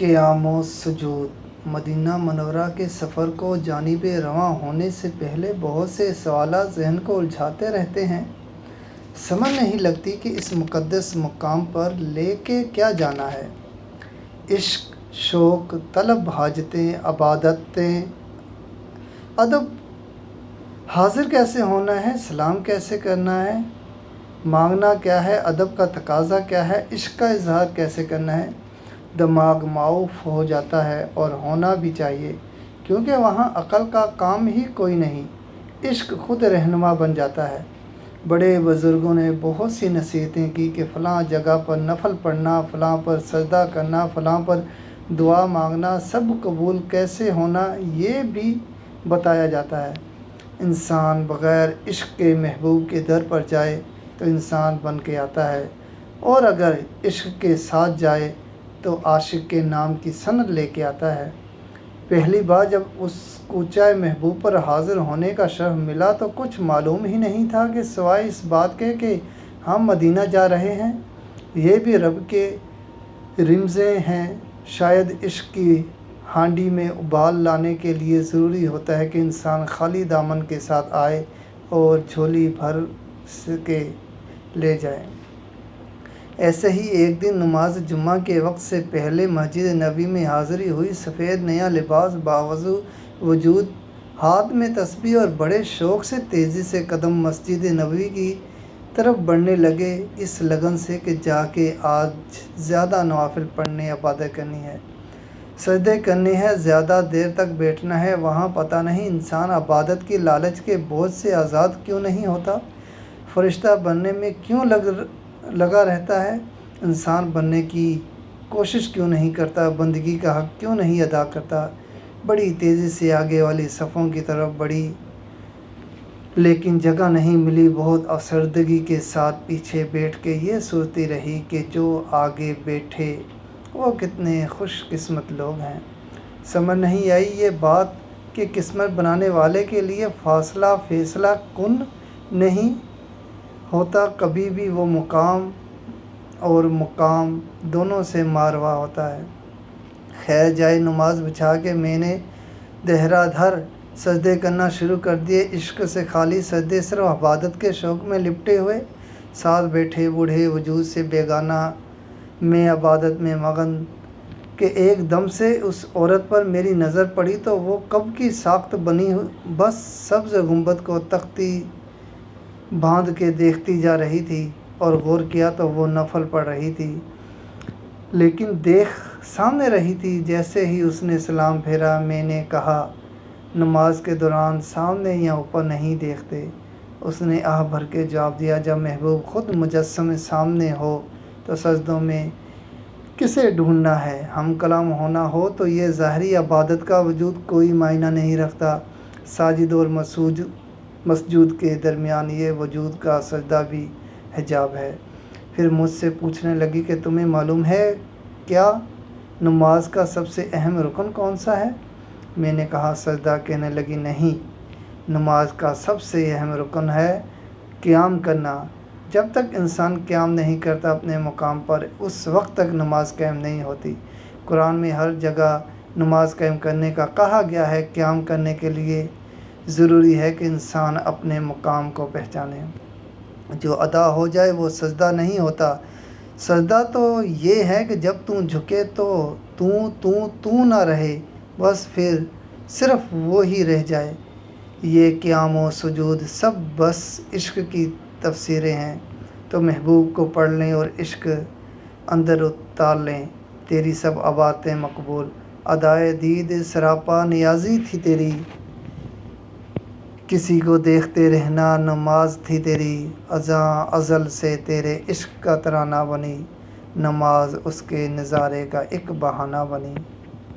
قیام و سجود۔ مدینہ منورہ کے سفر کو جانب رواں ہونے سے پہلے بہت سے سوالات ذہن کو الجھاتے رہتے ہیں۔ سمجھ نہیں لگتی کہ اس مقدس مقام پر لے کے کیا جانا ہے۔ عشق، شوق، طلب، حاجتیں، عبادتیں، ادب، حاضر کیسے ہونا ہے، سلام کیسے کرنا ہے، مانگنا کیا ہے، ادب کا تقاضا کیا ہے، عشق کا اظہار کیسے کرنا ہے۔ دماغ معاف ہو جاتا ہے، اور ہونا بھی چاہیے، کیونکہ وہاں عقل کا کام ہی کوئی نہیں، عشق خود رہنما بن جاتا ہے۔ بڑے بزرگوں نے بہت سی نصیحتیں کی کہ فلاں جگہ پر نفل پڑھنا، فلاں پر سجدہ کرنا، فلاں پر دعا مانگنا، سب قبول کیسے ہونا، یہ بھی بتایا جاتا ہے۔ انسان بغیر عشق کے محبوب کے در پر جائے تو انسان بن کے آتا ہے، اور اگر عشق کے ساتھ جائے تو عاشق کے نام کی سند لے کے آتا ہے۔ پہلی بار جب اس کوچہ محبوب پر حاضر ہونے کا شرف ملا تو کچھ معلوم ہی نہیں تھا کہ سوائے اس بات کے کہ ہم مدینہ جا رہے ہیں۔ یہ بھی رب کے رمزیں ہیں۔ شاید عشق کی ہانڈی میں ابال لانے کے لیے ضروری ہوتا ہے کہ انسان خالی دامن کے ساتھ آئے اور جھولی بھر کے لے جائے۔ ایسے ہی ایک دن نماز جمعہ کے وقت سے پہلے مسجد نبوی میں حاضری ہوئی۔ سفید نیا لباس، باوضو وجود، ہاتھ میں تسبیح، اور بڑے شوق سے تیزی سے قدم مسجد نبوی کی طرف بڑھنے لگے، اس لگن سے کہ جا کے آج زیادہ نوافل پڑھنے، عبادت کرنی ہے، سجدے کرنے ہیں، زیادہ دیر تک بیٹھنا ہے۔ وہاں پتہ نہیں انسان عبادت کی لالچ کے بوجھ سے آزاد کیوں نہیں ہوتا، فرشتہ بننے میں کیوں لگا رہتا ہے، انسان بننے کی کوشش کیوں نہیں کرتا، بندگی کا حق کیوں نہیں ادا کرتا۔ بڑی تیزی سے آگے والی صفوں کی طرف بڑھی، لیکن جگہ نہیں ملی۔ بہت افسردگی کے ساتھ پیچھے بیٹھ کے یہ سوچتی رہی کہ جو آگے بیٹھے وہ کتنے خوش قسمت لوگ ہیں۔ سمجھ نہیں آئی یہ بات کہ قسمت بنانے والے کے لیے فاصلہ فیصلہ کن نہیں ہوتا، کبھی بھی وہ مقام اور مقام دونوں سے ماروا ہوتا ہے۔ خیر جائے، نماز بچھا کے میں نے دھڑا دھڑ سجدے کرنا شروع کر دیے۔ عشق سے خالی سجدے، صرف عبادت کے شوق میں لپٹے ہوئے، ساتھ بیٹھے بوڑھے وجود سے بیگانہ، میں عبادت میں مگن کہ ایک دم سے اس عورت پر میری نظر پڑی تو وہ کب کی ساخت بنی بس سبز گنبد کو تختی باندھ کے دیکھتی جا رہی تھی، اور غور کیا تو وہ نفل پڑھ رہی تھی، لیکن دیکھ سامنے رہی تھی۔ جیسے ہی اس نے سلام پھیرا، میں نے کہا، نماز کے دوران سامنے یا اوپر نہیں دیکھتے۔ اس نے آہ بھر کے جواب دیا، جب محبوب خود مجسم سامنے ہو تو سجدوں میں کسے ڈھونڈنا ہے۔ ہم کلام ہونا ہو تو یہ ظاہری عبادت کا وجود کوئی معنی نہیں رکھتا، ساجد اور مسجود کے درمیان یہ وجود کا سجدہ بھی حجاب ہے۔ پھر مجھ سے پوچھنے لگی کہ تمہیں معلوم ہے کیا نماز کا سب سے اہم رکن کون سا ہے؟ میں نے کہا سجدہ۔ کہنے لگی نہیں، نماز کا سب سے اہم رکن ہے قیام کرنا۔ جب تک انسان قیام نہیں کرتا اپنے مقام پر، اس وقت تک نماز قائم نہیں ہوتی۔ قرآن میں ہر جگہ نماز قائم کرنے کا کہا گیا ہے۔ قیام کرنے کے لیے ضروری ہے کہ انسان اپنے مقام کو پہچانے۔ جو ادا ہو جائے وہ سجدہ نہیں ہوتا۔ سجدہ تو یہ ہے کہ جب جھکے تو تو نہ رہے، بس پھر صرف وہی رہ جائے۔ یہ قیام و سجود سب بس عشق کی تفسیریں ہیں۔ تو محبوب کو پڑھ لیں اور عشق اندر اتار لیں، تیری سب عبادتیں مقبول۔ ادائے دید سراپا نیازی تھی تیری، کسی کو دیکھتے رہنا نماز تھی تیری۔ ازاں ازل سے تیرے عشق کا ترانہ بنی، نماز اس کے نظارے کا ایک بہانہ بنی۔